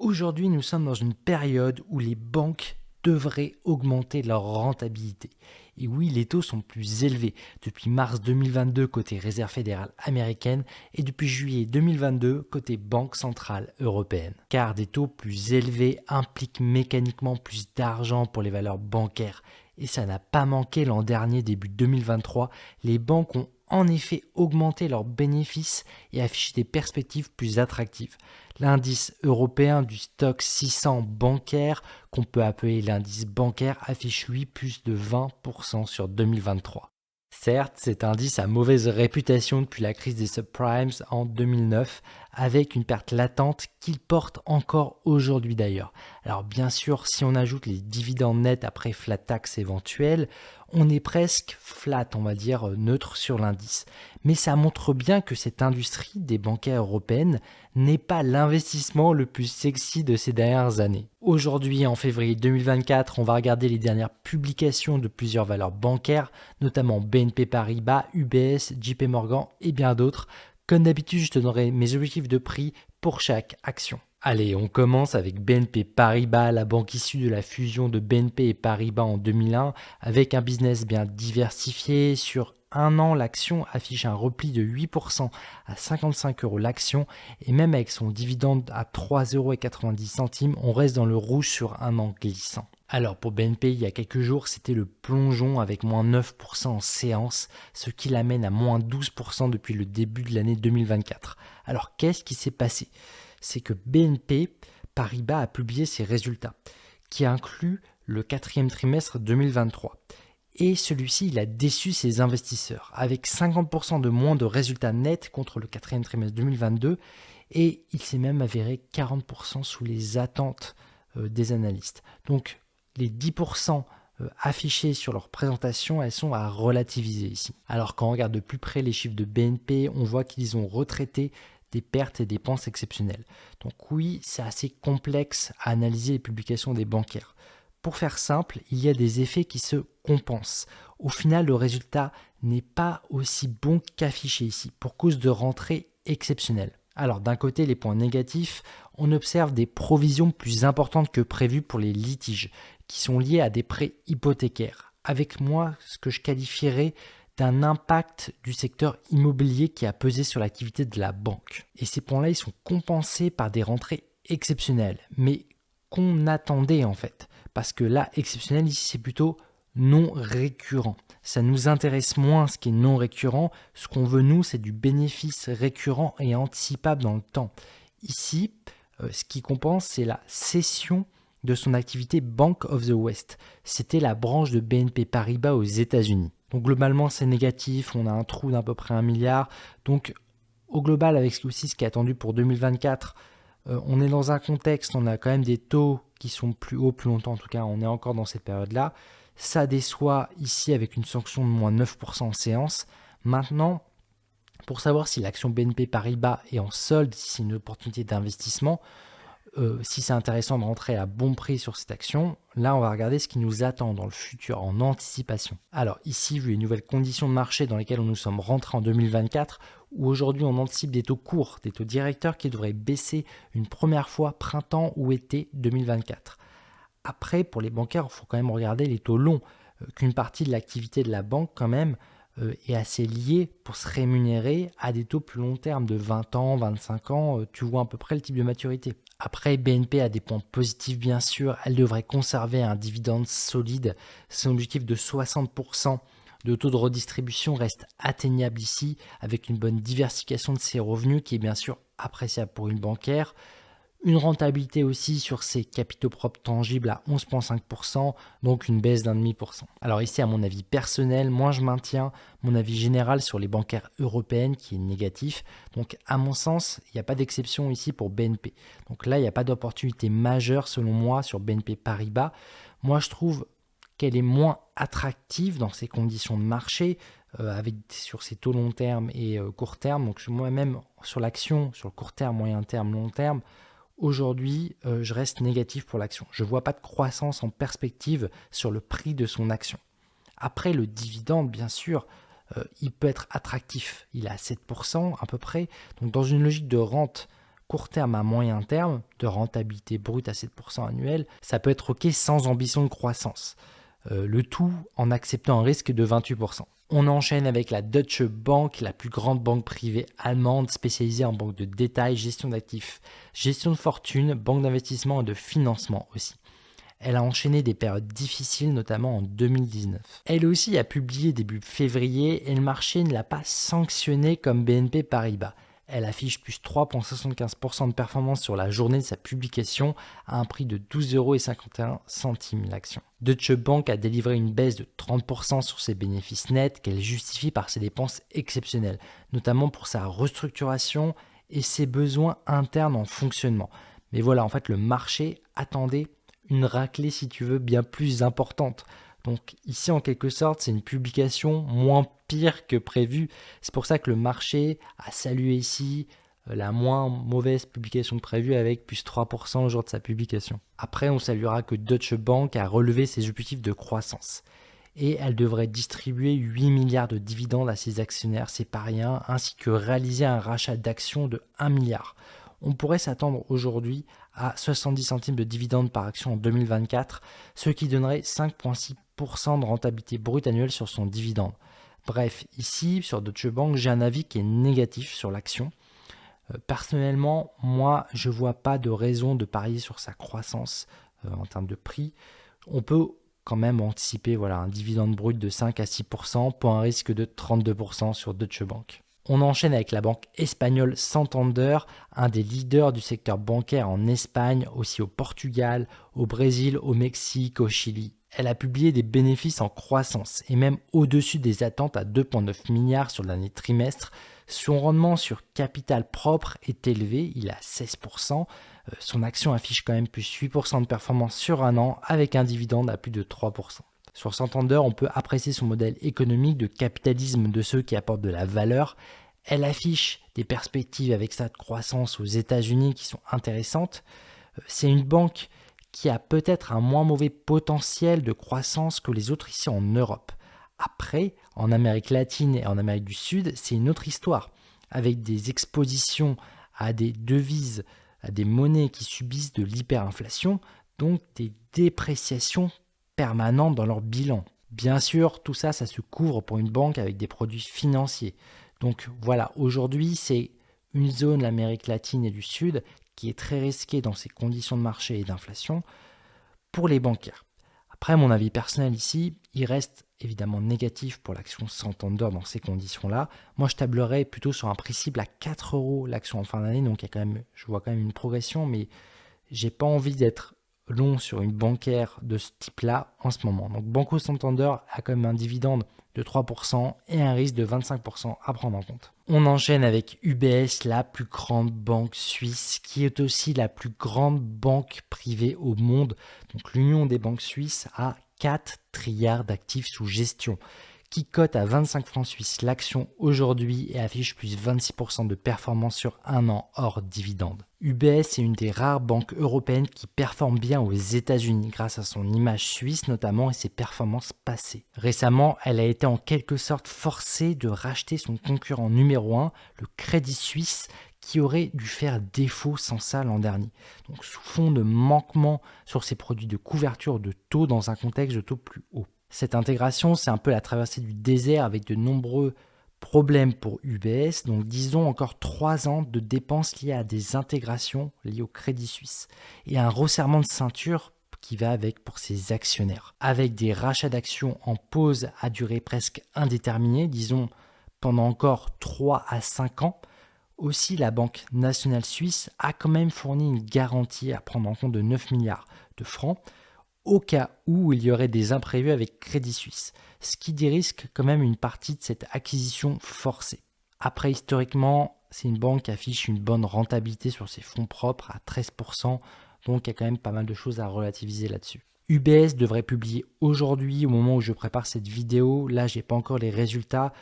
Aujourd'hui, nous sommes dans une période où les banques devraient augmenter leur rentabilité. Et oui, les taux sont plus élevés depuis mars 2022 côté Réserve fédérale américaine et depuis juillet 2022 côté Banque centrale européenne. Car des taux plus élevés impliquent mécaniquement plus d'argent pour les valeurs bancaires. Et ça n'a pas manqué l'an dernier, début 2023, les banques ont en effet augmenté leurs bénéfices et affiché des perspectives plus attractives. L'indice européen du stock 600 bancaire, qu'on peut appeler l'indice bancaire, affiche lui plus de 20% sur 2023. Certes, cet indice a mauvaise réputation depuis la crise des subprimes en 2009, avec une perte latente qu'il porte encore aujourd'hui d'ailleurs. Alors bien sûr, si on ajoute les dividendes nets après flat tax éventuelle, on est presque flat, on va dire neutre sur l'indice. Mais ça montre bien que cette industrie des bancaires européennes n'est pas l'investissement le plus sexy de ces dernières années. Aujourd'hui, en février 2024, on va regarder les dernières publications de plusieurs valeurs bancaires, notamment BNP Paribas, UBS, JP Morgan et bien d'autres. Comme d'habitude, je te donnerai mes objectifs de prix pour chaque action. Allez, on commence avec BNP Paribas, la banque issue de la fusion de BNP et Paribas en 2001, avec un business bien diversifié. Sur un an, l'action affiche un repli de 8% à 55 € l'action, et même avec son dividende à 3,90 €, on reste dans le rouge sur un an glissant. Alors pour BNP, il y a quelques jours, c'était le plongeon avec moins 9% en séance, ce qui l'amène à moins 12% depuis le début de l'année 2024. Alors qu'est-ce qui s'est passé ? C'est que BNP Paribas a publié ses résultats, qui incluent le quatrième trimestre 2023. Et celui-ci, il a déçu ses investisseurs, avec 50% de moins de résultats nets contre le quatrième trimestre 2022, et il s'est même avéré 40% sous les attentes des analystes. Donc les 10% affichés sur leur présentation, elles sont à relativiser ici. Alors quand on regarde de plus près les chiffres de BNP, on voit qu'ils ont retraité des pertes et dépenses exceptionnelles. Donc oui, c'est assez complexe à analyser les publications des bancaires. Pour faire simple, il y a des effets qui se compensent. Au final, le résultat n'est pas aussi bon qu'affiché ici, pour cause de rentrées exceptionnelles. Alors d'un côté, les points négatifs, on observe des provisions plus importantes que prévues pour les litiges, qui sont liés à des prêts hypothécaires. Avec moi, ce que je qualifierais d'un impact du secteur immobilier qui a pesé sur l'activité de la banque. Et ces points-là, ils sont compensés par des rentrées exceptionnelles, mais qu'on attendait en fait. Parce que là, exceptionnel, ici, c'est plutôt non récurrent. Ça nous intéresse moins ce qui est non récurrent. Ce qu'on veut, nous, c'est du bénéfice récurrent et anticipable dans le temps. Ici, ce qui compense, c'est la cession de son activité Bank of the West. C'était la branche de BNP Paribas aux États-Unis. Donc globalement, c'est négatif, on a un trou d'à peu près 1 milliard. Donc au global, avec aussi ce qui est attendu pour 2024, on est dans un contexte, on a quand même des taux qui sont plus hauts plus longtemps, en tout cas on est encore dans cette période-là. Ça déçoit ici avec une sanction de moins 9% en séance. Maintenant, pour savoir si l'action BNP Paribas est en solde, si c'est une opportunité d'investissement, si c'est intéressant de rentrer à bon prix sur cette action, là on va regarder ce qui nous attend dans le futur en anticipation. Alors ici, vu les nouvelles conditions de marché dans lesquelles nous sommes rentrés en 2024, où aujourd'hui on anticipe des taux courts, des taux directeurs qui devraient baisser une première fois printemps ou été 2024. Après, pour les bancaires, il faut quand même regarder les taux longs, qu'une partie de l'activité de la banque quand même est assez liée pour se rémunérer à des taux plus long terme de 20 ans, 25 ans, tu vois à peu près le type de maturité. Après, BNP a des points positifs bien sûr, elle devrait conserver un dividende solide, son objectif de 60% de taux de redistribution reste atteignable ici, avec une bonne diversification de ses revenus qui est bien sûr appréciable pour une bancaire. Une rentabilité aussi sur ses capitaux propres tangibles à 11,5%, donc une baisse d'1,5%. Alors ici, à mon avis personnel, moi je maintiens mon avis général sur les bancaires européennes qui est négatif. Donc à mon sens, il n'y a pas d'exception ici pour BNP. Donc là, il n'y a pas d'opportunité majeure selon moi sur BNP Paribas. Moi je trouve qu'elle est moins attractive dans ces conditions de marché, sur ses taux long terme et court terme. Donc moi-même sur l'action, sur le court terme, moyen terme, long terme, aujourd'hui, je reste négatif pour l'action. Je ne vois pas de croissance en perspective sur le prix de son action. Après, le dividende, bien sûr, il peut être attractif. Il est à 7% à peu près. Donc, dans une logique de rente Court terme à moyen terme, de rentabilité brute à 7% annuel, ça peut être OK sans ambition de croissance. Le tout en acceptant un risque de 28%. On enchaîne avec la Deutsche Bank, la plus grande banque privée allemande spécialisée en banque de détail, gestion d'actifs, gestion de fortune, banque d'investissement et de financement aussi. Elle a enchaîné des périodes difficiles, notamment en 2019. Elle aussi a publié début février et le marché ne l'a pas sanctionnée comme BNP Paribas. Elle affiche plus 3,75% de performance sur la journée de sa publication à un prix de 12,51 € l'action. Deutsche Bank a délivré une baisse de 30% sur ses bénéfices nets qu'elle justifie par ses dépenses exceptionnelles, notamment pour sa restructuration et ses besoins internes en fonctionnement. Mais voilà, en fait, le marché attendait une raclée, si tu veux, bien plus importante. Donc ici, en quelque sorte, c'est une publication moins pire que prévu. C'est pour ça que le marché a salué ici la moins mauvaise publication que prévue avec plus 3% au jour de sa publication. Après, on saluera que Deutsche Bank a relevé ses objectifs de croissance. Et elle devrait distribuer 8 milliards de dividendes à ses actionnaires, c'est pas rien, ainsi que réaliser un rachat d'actions de 1 milliard. On pourrait s'attendre aujourd'hui à 70 centimes de dividendes par action en 2024, ce qui donnerait 5,6% de rentabilité brute annuelle sur son dividende. Bref, ici, sur Deutsche Bank, j'ai un avis qui est négatif sur l'action. Personnellement, moi, je ne vois pas de raison de parier sur sa croissance en termes de prix. On peut quand même anticiper un dividende brut de 5 à 6% pour un risque de 32% sur Deutsche Bank. On enchaîne avec la banque espagnole Santander, un des leaders du secteur bancaire en Espagne, aussi au Portugal, au Brésil, au Mexique, au Chili. Elle a publié des bénéfices en croissance et même au-dessus des attentes à 2,9 milliards sur l'année trimestre. Son rendement sur capital propre est élevé, il est à 16%. Son action affiche quand même plus 8% de performance sur un an avec un dividende à plus de 3%. Sur Santander, on peut apprécier son modèle économique de capitalisme de ceux qui apportent de la valeur. Elle affiche des perspectives avec sa croissance aux États-Unis qui sont intéressantes. C'est une banque qui a peut-être un moins mauvais potentiel de croissance que les autres ici en Europe. Après, en Amérique latine et en Amérique du Sud, c'est une autre histoire, avec des expositions à des devises, à des monnaies qui subissent de l'hyperinflation, donc des dépréciations permanentes dans leur bilan. Bien sûr, tout ça, ça se couvre pour une banque avec des produits financiers. Donc voilà, aujourd'hui, c'est une zone, l'Amérique latine et du Sud, qui est très risquée dans ses conditions de marché et d'inflation pour les bancaires. Après, mon avis personnel ici, il reste évidemment négatif pour l'action Santander dans ces conditions-là. Moi, je tablerais plutôt sur un prix cible à 4 € l'action en fin d'année, donc je vois quand même une progression, mais j'ai pas envie d'être long sur une bancaire de ce type-là en ce moment. Donc Banco Santander a quand même un dividende de 3% et un risque de 25% à prendre en compte. On enchaîne avec UBS, la plus grande banque suisse, qui est aussi la plus grande banque privée au monde. Donc l'Union des banques suisses a 4 trilliards d'actifs sous gestion, qui cote à 25 francs suisses l'action aujourd'hui et affiche plus 26% de performance sur un an hors dividende. UBS est une des rares banques européennes qui performe bien aux États-Unis grâce à son image suisse notamment et ses performances passées. Récemment, elle a été en quelque sorte forcée de racheter son concurrent numéro 1, le Crédit Suisse, qui aurait dû faire défaut sans ça l'an dernier. Donc sous fond de manquement sur ses produits de couverture de taux dans un contexte de taux plus haut. Cette intégration, c'est un peu la traversée du désert avec de nombreux problèmes pour UBS. Donc disons encore 3 ans de dépenses liées à des intégrations liées au Crédit Suisse et un resserrement de ceinture qui va avec pour ses actionnaires. Avec des rachats d'actions en pause à durée presque indéterminée, disons pendant encore 3 à 5 ans. Aussi, la Banque nationale suisse a quand même fourni une garantie à prendre en compte de 9 milliards de francs au cas où il y aurait des imprévus avec Crédit Suisse, ce qui dérisque quand même une partie de cette acquisition forcée. Après, historiquement, c'est une banque qui affiche une bonne rentabilité sur ses fonds propres à 13%, donc il y a quand même pas mal de choses à relativiser là-dessus. UBS devrait publier aujourd'hui, au moment où je prépare cette vidéo. Là, j'ai pas encore les résultats.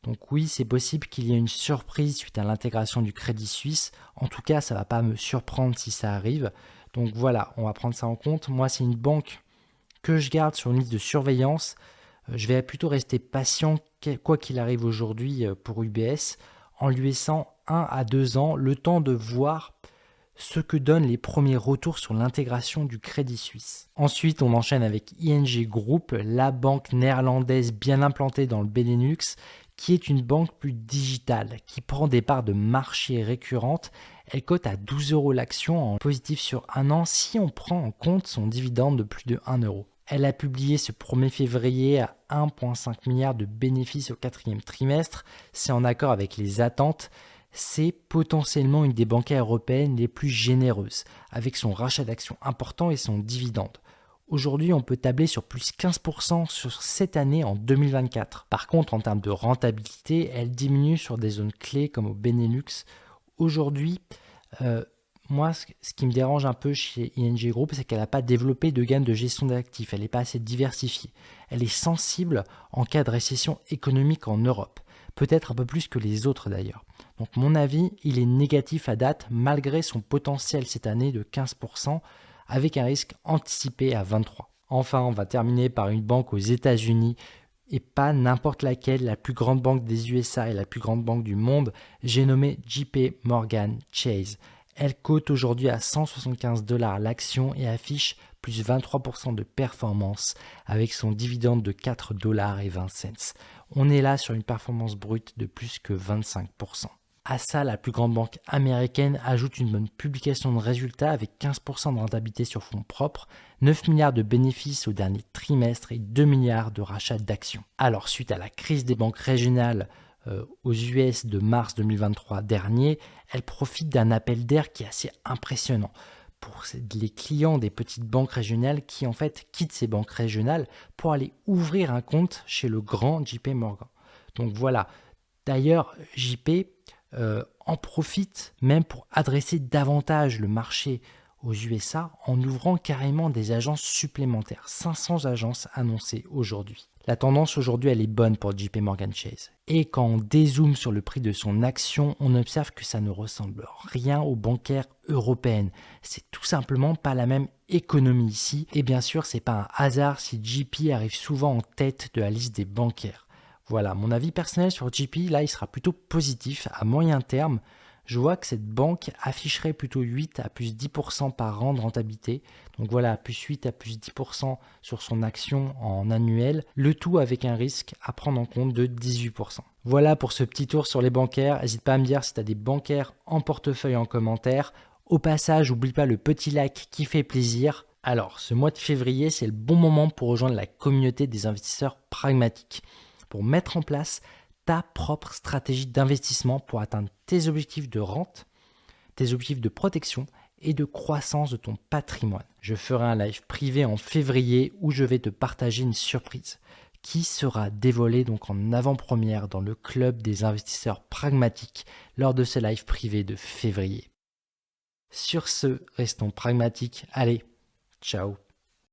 Donc oui, c'est possible qu'il y ait une surprise suite à l'intégration du Crédit Suisse. En tout cas, ça ne va pas me surprendre si ça arrive. Donc voilà, on va prendre ça en compte. Moi, c'est une banque que je garde sur une liste de surveillance. Je vais plutôt rester patient, quoi qu'il arrive aujourd'hui pour UBS, en lui laissant 1 à 2 ans le temps de voir ce que donnent les premiers retours sur l'intégration du Crédit Suisse. Ensuite, on enchaîne avec ING Group, la banque néerlandaise bien implantée dans le Benelux, qui est une banque plus digitale, qui prend des parts de marché récurrentes. Elle cote à 12 € l'action en positif sur un an si on prend en compte son dividende de plus de 1 €. Elle a publié ce 1er février à 1,5 milliard de bénéfices au 4e trimestre. C'est en accord avec les attentes. C'est potentiellement une des bancaires européennes les plus généreuses, avec son rachat d'actions important et son dividende. Aujourd'hui, on peut tabler sur plus 15% sur cette année en 2024. Par contre, en termes de rentabilité, elle diminue sur des zones clés comme au Benelux. Aujourd'hui, moi, ce qui me dérange un peu chez ING Group, c'est qu'elle n'a pas développé de gamme de gestion d'actifs. Elle n'est pas assez diversifiée. Elle est sensible en cas de récession économique en Europe. Peut-être un peu plus que les autres d'ailleurs. Donc mon avis, il est négatif à date malgré son potentiel cette année de 15%, avec un risque anticipé à 23%. Enfin, on va terminer par une banque aux États-Unis, et pas n'importe laquelle, la plus grande banque des USA et la plus grande banque du monde. J'ai nommé JP Morgan Chase. Elle cote aujourd'hui à 175 $ l'action et affiche plus 23% de performance avec son dividende de 4,20 $. On est là sur une performance brute de plus que 25%. À ça, la plus grande banque américaine ajoute une bonne publication de résultats avec 15% de rentabilité sur fonds propres, 9 milliards de bénéfices au dernier trimestre et 2 milliards de rachats d'actions. Alors, suite à la crise des banques régionales aux US de mars 2023 dernier, elle profite d'un appel d'air qui est assez impressionnant pour les clients des petites banques régionales qui en fait quittent ces banques régionales pour aller ouvrir un compte chez le grand JP Morgan. Donc voilà, d'ailleurs JP en profite même pour adresser davantage le marché aux USA en ouvrant carrément des agences supplémentaires. 500 agences annoncées aujourd'hui. La tendance aujourd'hui, elle est bonne pour JP Morgan Chase. Et quand on dézoome sur le prix de son action, on observe que ça ne ressemble rien aux bancaires européennes. C'est tout simplement pas la même économie ici. Et bien sûr, c'est pas un hasard si JP arrive souvent en tête de la liste des bancaires. Voilà, mon avis personnel sur JP, là, il sera plutôt positif à moyen terme. Je vois que cette banque afficherait plutôt 8 à plus 10% par an de rentabilité. Donc voilà, plus 8 à plus 10% sur son action en annuel, le tout avec un risque à prendre en compte de 18%. Voilà pour ce petit tour sur les bancaires. N'hésite pas à me dire si tu as des bancaires en portefeuille en commentaire. Au passage, n'oublie pas le petit like qui fait plaisir. Alors, ce mois de février, c'est le bon moment pour rejoindre la communauté des investisseurs pragmatiques, pour mettre en place ta propre stratégie d'investissement pour atteindre tes objectifs de rente, tes objectifs de protection et de croissance de ton patrimoine. Je ferai un live privé en février où je vais te partager une surprise qui sera dévoilée donc en avant-première dans le club des investisseurs pragmatiques lors de ce live privé de février. Sur ce, restons pragmatiques. Allez, ciao.